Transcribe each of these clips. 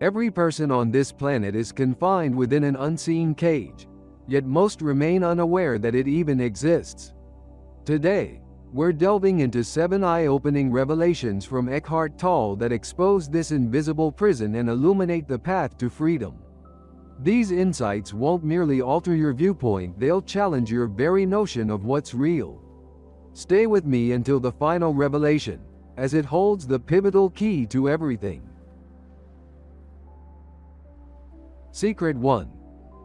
Every person on this planet is confined within an unseen cage, yet most remain unaware that it even exists. Today, we're delving into 7 eye-opening revelations from Eckhart Tolle that expose this invisible prison and illuminate the path to freedom. These insights won't merely alter your viewpoint, they'll challenge your very notion of what's real. Stay with me until the final revelation, as it holds the pivotal key to everything. Secret 1.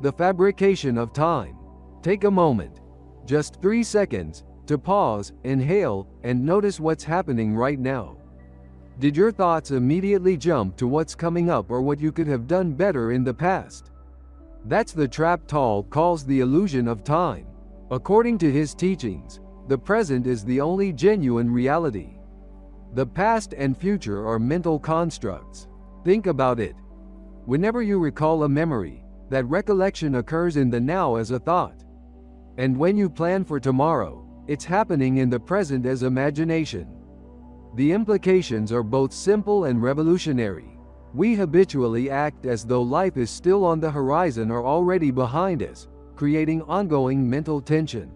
The fabrication of time. Take a moment, just 3 seconds, to pause, inhale, and notice what's happening right now. Did your thoughts immediately jump to what's coming up or what you could have done better in the past? That's the trap Tolle calls the illusion of time. According to his teachings, the present is the only genuine reality. The past and future are mental constructs. Think about it. Whenever you recall a memory, that recollection occurs in the now as a thought. And when you plan for tomorrow, it's happening in the present as imagination. The implications are both simple and revolutionary. We habitually act as though life is still on the horizon or already behind us, creating ongoing mental tension.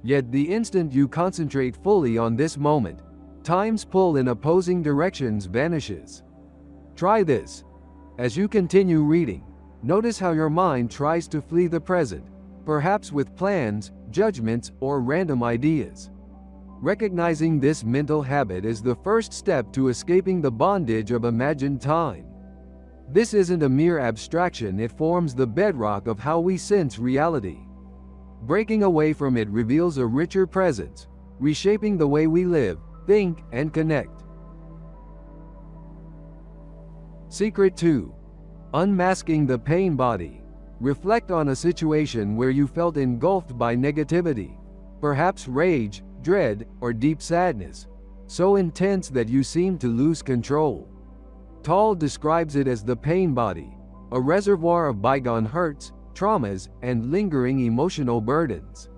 Yet the instant you concentrate fully on this moment, time's pull in opposing directions vanishes. Try this. As you continue reading, notice how your mind tries to flee the present, perhaps with plans, judgments, or random ideas. Recognizing this mental habit is the first step to escaping the bondage of imagined time. This isn't a mere abstraction, it forms the bedrock of how we sense reality. Breaking away from it reveals a richer presence, reshaping the way we live, think, and connect. Secret 2. Unmasking the pain body. Reflect on a situation where you felt engulfed by negativity, perhaps rage, dread, or deep sadness, so intense that you seemed to lose control. Tolle describes it as the pain body, a reservoir of bygone hurts, traumas, and lingering emotional burdens.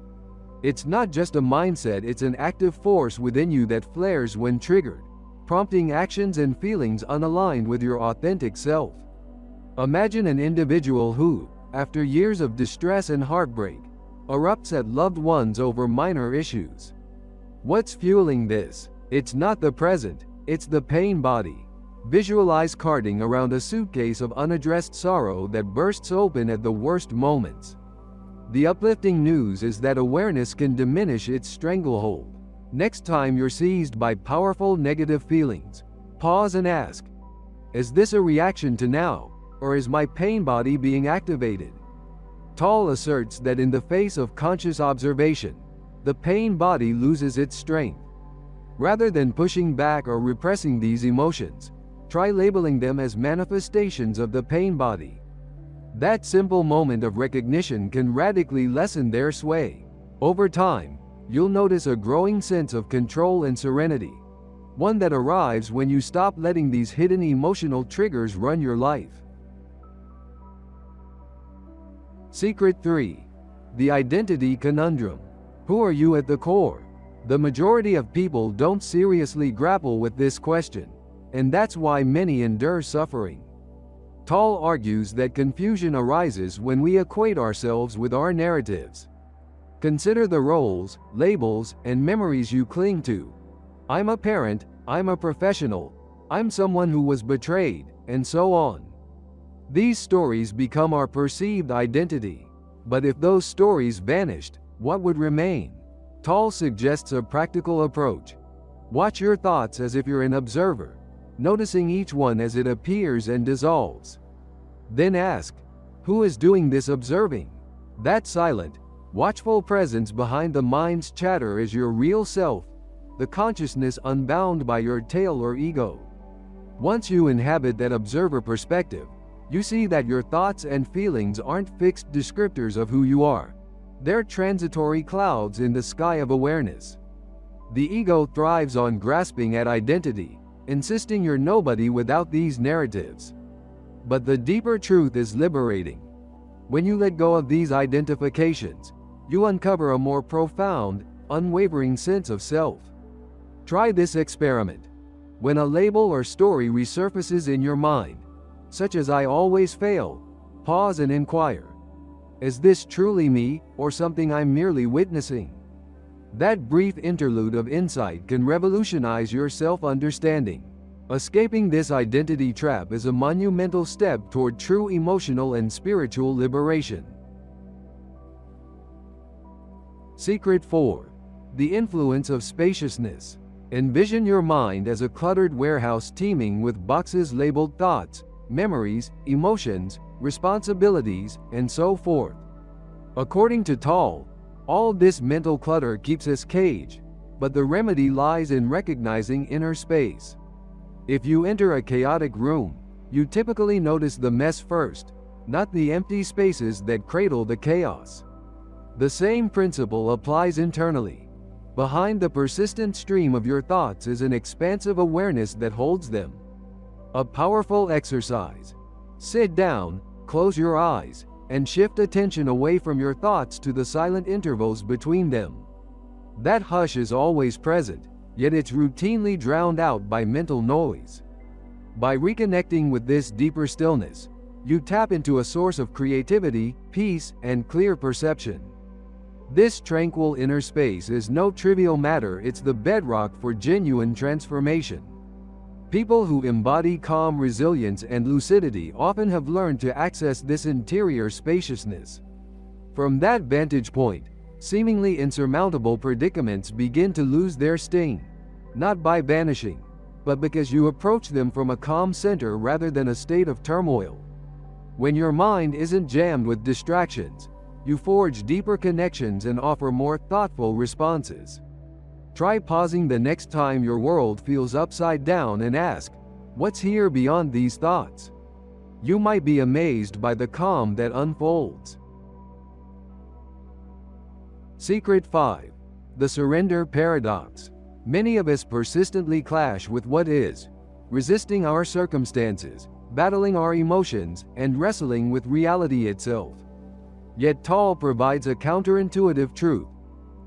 It's not just a mindset, it's an active force within you that flares when triggered, prompting actions and feelings unaligned with your authentic self. Imagine an individual who, after years of distress and heartbreak, erupts at loved ones over minor issues. What's fueling this? It's not the present, it's the pain body. Visualize carting around a suitcase of unaddressed sorrow that bursts open at the worst moments. The uplifting news is that awareness can diminish its stranglehold. Next time you're seized by powerful negative feelings, pause and ask, is this a reaction to now, or is my pain body being activated? Tolle asserts that in the face of conscious observation, the pain body loses its strength. Rather than pushing back or repressing these emotions, try labeling them as manifestations of the pain body. That simple moment of recognition can radically lessen their sway. Over time, you'll notice a growing sense of control and serenity, one that arrives when you stop letting these hidden emotional triggers run your life. Secret 3. The identity conundrum. Who are you at the core? The majority of people don't seriously grapple with this question, and that's why many endure suffering. Tolle argues that confusion arises when we equate ourselves with our narratives. Consider the roles, labels, and memories you cling to. I'm a parent, I'm a professional, I'm someone who was betrayed, and so on. These stories become our perceived identity. But if those stories vanished, what would remain? Tolle suggests a practical approach. Watch your thoughts as if you're an observer, noticing each one as it appears and dissolves. Then ask, who is doing this observing? That silent, watchful presence behind the mind's chatter is your real self, the consciousness unbound by your tail or ego. Once you inhabit that observer perspective, you see that your thoughts and feelings aren't fixed descriptors of who you are. They're transitory clouds in the sky of awareness. The ego thrives on grasping at identity, insisting you're nobody without these narratives. But the deeper truth is liberating. When you let go of these identifications, you uncover a more profound, unwavering sense of self. Try this experiment. When a label or story resurfaces in your mind, such as "I always fail." Pause and inquire. Is this truly me, or something I'm merely witnessing? That brief interlude of insight can revolutionize your self-understanding. Escaping this identity trap is a monumental step toward true emotional and spiritual liberation. Secret 4. The influence of spaciousness. Envision your mind as a cluttered warehouse teeming with boxes labeled thoughts, memories, emotions, responsibilities, and so forth. According to Tolle, all this mental clutter keeps us caged, but the remedy lies in recognizing inner space. If you enter a chaotic room, you typically notice the mess first, not the empty spaces that cradle the chaos. The same principle applies internally. Behind the persistent stream of your thoughts is an expansive awareness that holds them. A powerful exercise. Sit down, close your eyes, and shift attention away from your thoughts to the silent intervals between them. That hush is always present, yet it's routinely drowned out by mental noise. By reconnecting with this deeper stillness, you tap into a source of creativity, peace, and clear perception. This tranquil inner space is no trivial matter, it's the bedrock for genuine transformation. People who embody calm resilience and lucidity often have learned to access this interior spaciousness. From that vantage point, seemingly insurmountable predicaments begin to lose their sting, not by vanishing, but because you approach them from a calm center rather than a state of turmoil. When your mind isn't jammed with distractions, you forge deeper connections and offer more thoughtful responses. Try pausing the next time your world feels upside down and ask, what's here beyond these thoughts? You might be amazed by the calm that unfolds. Secret 5. The surrender paradox. Many of us persistently clash with what is, resisting our circumstances, battling our emotions, and wrestling with reality itself. Yet Tolle provides a counterintuitive truth.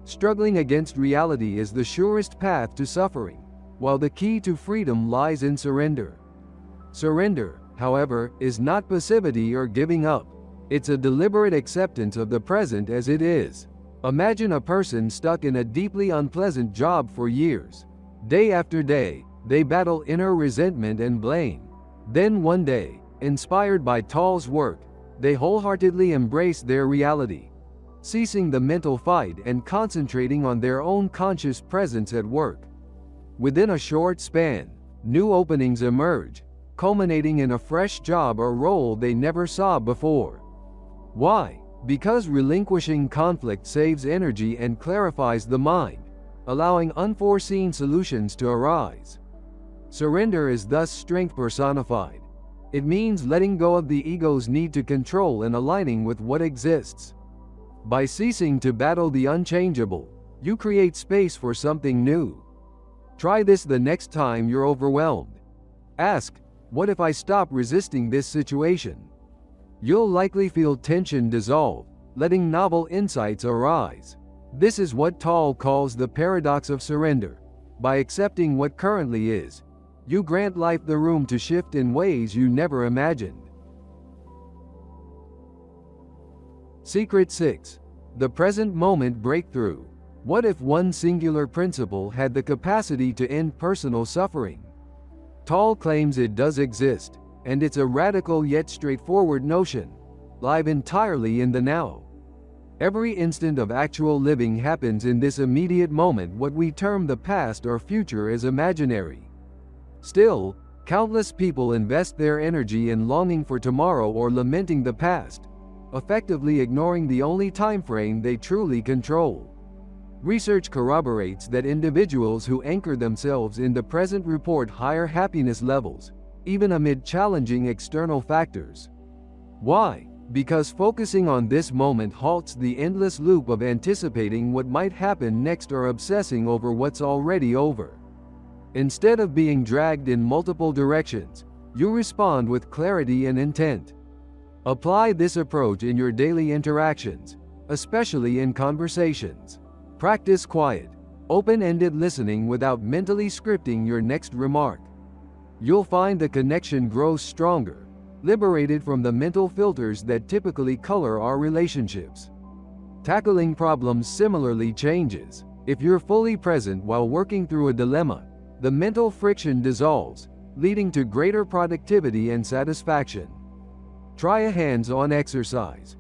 Struggling against reality is the surest path to suffering, while the key to freedom lies in surrender. Surrender, however, is not passivity or giving up. It's a deliberate acceptance of the present as it is. Imagine a person stuck in a deeply unpleasant job for years. Day after day, they battle inner resentment and blame. Then one day, inspired by Tolle's work, they wholeheartedly embrace their reality, ceasing the mental fight and concentrating on their own conscious presence at work. Within a short span, new openings emerge, culminating in a fresh job or role they never saw before. Why? Because relinquishing conflict saves energy and clarifies the mind, allowing unforeseen solutions to arise. Surrender is thus strength personified. It means letting go of the ego's need to control and aligning with what exists. By ceasing to battle the unchangeable, you create space for something new. Try this the next time you're overwhelmed. Ask, what if I stop resisting this situation? You'll likely feel tension dissolve, letting novel insights arise. This is what Tolle calls the paradox of surrender. By accepting what currently is, you grant life the room to shift in ways you never imagined. Secret 6. The present moment breakthrough. What if one singular principle had the capacity to end personal suffering? Tolle claims it does exist, and it's a radical yet straightforward notion, live entirely in the now. Every instant of actual living happens in this immediate moment. What we term the past or future is imaginary. Still, countless people invest their energy in longing for tomorrow or lamenting the past, effectively ignoring the only time frame they truly control. Research corroborates that individuals who anchor themselves in the present report higher happiness levels, even amid challenging external factors. Why? Because focusing on this moment halts the endless loop of anticipating what might happen next or obsessing over what's already over. Instead of being dragged in multiple directions, you respond with clarity and intent. Apply this approach in your daily interactions, especially in conversations. Practice quiet, open-ended listening without mentally scripting your next remark. You'll find the connection grows stronger, liberated from the mental filters that typically color our relationships. Tackling problems similarly changes. If you're fully present while working through a dilemma, the mental friction dissolves, leading to greater productivity and satisfaction. Try a hands-on exercise.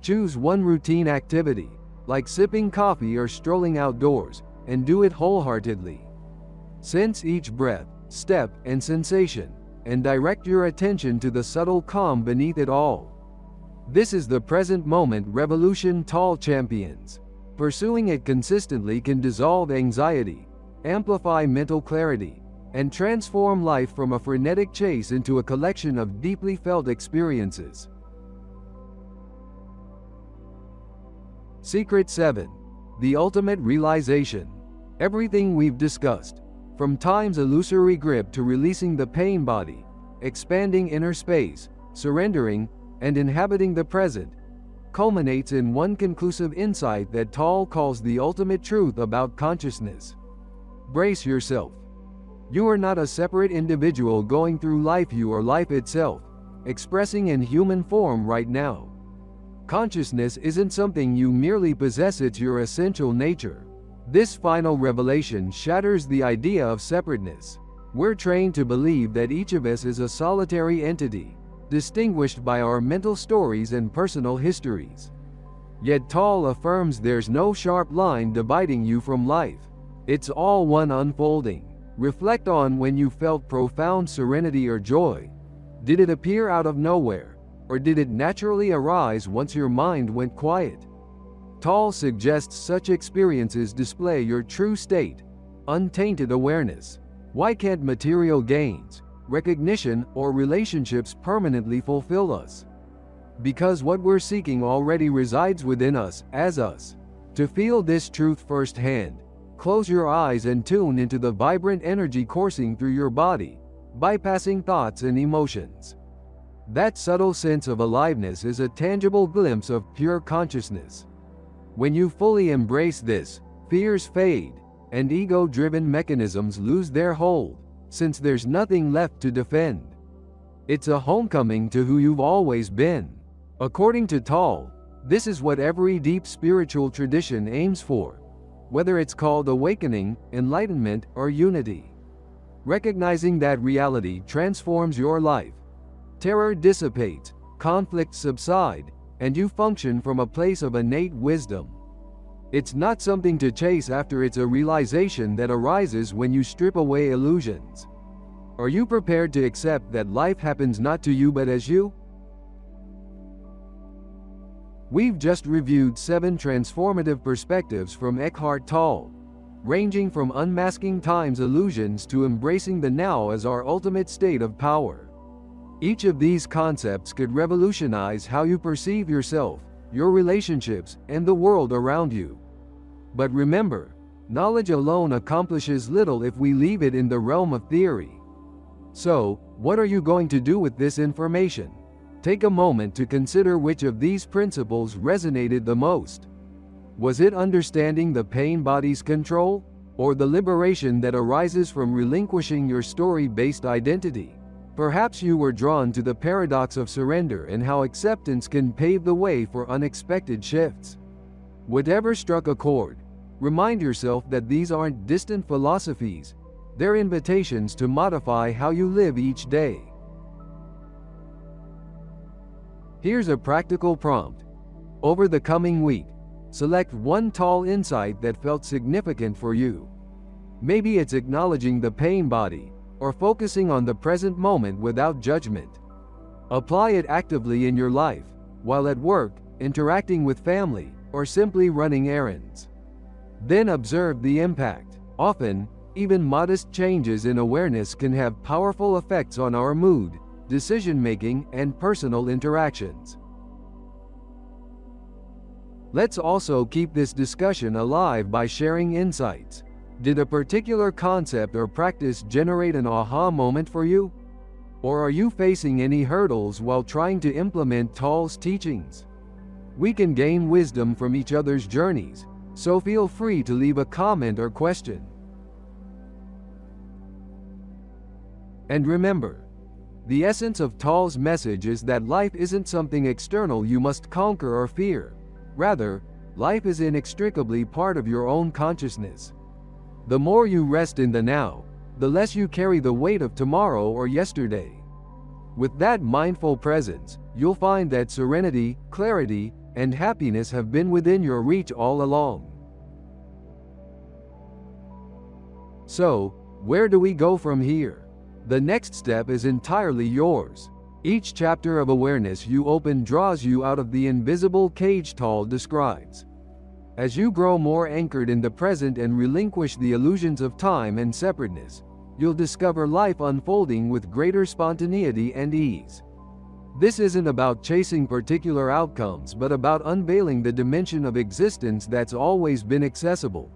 Choose one routine activity, like sipping coffee or strolling outdoors, and do it wholeheartedly. Sense each breath, step, and sensation, and direct your attention to the subtle calm beneath it all. This is the present moment revolution Tolle champions. Pursuing it consistently can dissolve anxiety, amplify mental clarity, and transform life from a frenetic chase into a collection of deeply felt experiences. Secret 7. The ultimate realization. Everything we've discussed, from time's illusory grip to releasing the pain body, expanding inner space, surrendering, and inhabiting the present, culminates in one conclusive insight that Tolle calls the ultimate truth about consciousness. Brace yourself. You are not a separate individual going through life. You are life itself, expressing in human form right now. Consciousness isn't something you merely possess, it's your essential nature. This final revelation shatters the idea of separateness. We're trained to believe that each of us is a solitary entity, distinguished by our mental stories and personal histories. Yet Tolle affirms there's no sharp line dividing you from life. It's all one unfolding. Reflect on when you felt profound serenity or joy. Did it appear out of nowhere, or did it naturally arise once your mind went quiet? Tolle suggests such experiences display your true state, untainted awareness. Why can't material gains, recognition, or relationships permanently fulfill us? Because what we're seeking already resides within us, as us. To feel this truth firsthand, close your eyes and tune into the vibrant energy coursing through your body, bypassing thoughts and emotions. That subtle sense of aliveness is a tangible glimpse of pure consciousness. When you fully embrace this, fears fade, and ego-driven mechanisms lose their hold, since there's nothing left to defend. It's a homecoming to who you've always been. According to Tolle, this is what every deep spiritual tradition aims for, whether it's called awakening, enlightenment, or unity. Recognizing that reality transforms your life. Terror dissipates, conflicts subside, and you function from a place of innate wisdom. It's not something to chase after, it's a realization that arises when you strip away illusions. Are you prepared to accept that life happens not to you but as you? We've just reviewed 7 transformative perspectives from Eckhart Tolle, ranging from unmasking time's illusions to embracing the now as our ultimate state of power. Each of these concepts could revolutionize how you perceive yourself, your relationships, and the world around you. But remember, knowledge alone accomplishes little if we leave it in the realm of theory. So, what are you going to do with this information? Take a moment to consider which of these principles resonated the most. Was it understanding the pain body's control, or the liberation that arises from relinquishing your story-based identity? Perhaps you were drawn to the paradox of surrender and how acceptance can pave the way for unexpected shifts. Whatever struck a chord, remind yourself that these aren't distant philosophies, they're invitations to modify how you live each day. Here's a practical prompt. Over the coming week, select one Tolle insight that felt significant for you. Maybe it's acknowledging the pain body, or focusing on the present moment without judgment. Apply it actively in your life, while at work, interacting with family, or simply running errands. Then observe the impact. Often, even modest changes in awareness can have powerful effects on our mood, decision-making, and personal interactions. Let's also keep this discussion alive by sharing insights. Did a particular concept or practice generate an aha moment for you? Or are you facing any hurdles while trying to implement Tolle's teachings? We can gain wisdom from each other's journeys, so feel free to leave a comment or question. And remember, The essence of Tolle's message is that life isn't something external you must conquer or fear. Rather, life is inextricably part of your own consciousness. The more you rest in the now, the less you carry the weight of tomorrow or yesterday. With that mindful presence, you'll find that serenity, clarity, and happiness have been within your reach all along. So, where do we go from here? The next step is entirely yours. Each chapter of awareness you open draws you out of the invisible cage Tolle describes. As you grow more anchored in the present and relinquish the illusions of time and separateness, you'll discover life unfolding with greater spontaneity and ease. This isn't about chasing particular outcomes but about unveiling the dimension of existence that's always been accessible.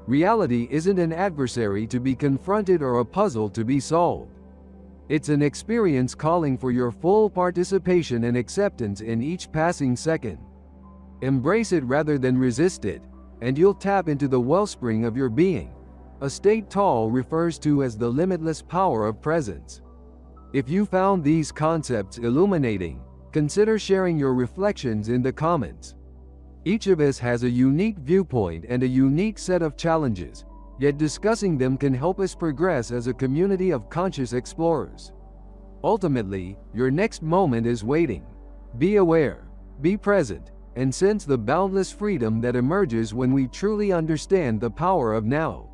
Reality isn't an adversary to be confronted or a puzzle to be solved. It's an experience calling for your full participation and acceptance in each passing second. Embrace it rather than resist it, and you'll tap into the wellspring of your being, a state Tolle refers to as the limitless power of presence. If you found these concepts illuminating, consider sharing your reflections in the comments. Each of us has a unique viewpoint and a unique set of challenges, yet discussing them can help us progress as a community of conscious explorers. Ultimately, your next moment is waiting. Be aware, be present, and sense the boundless freedom that emerges when we truly understand the power of now.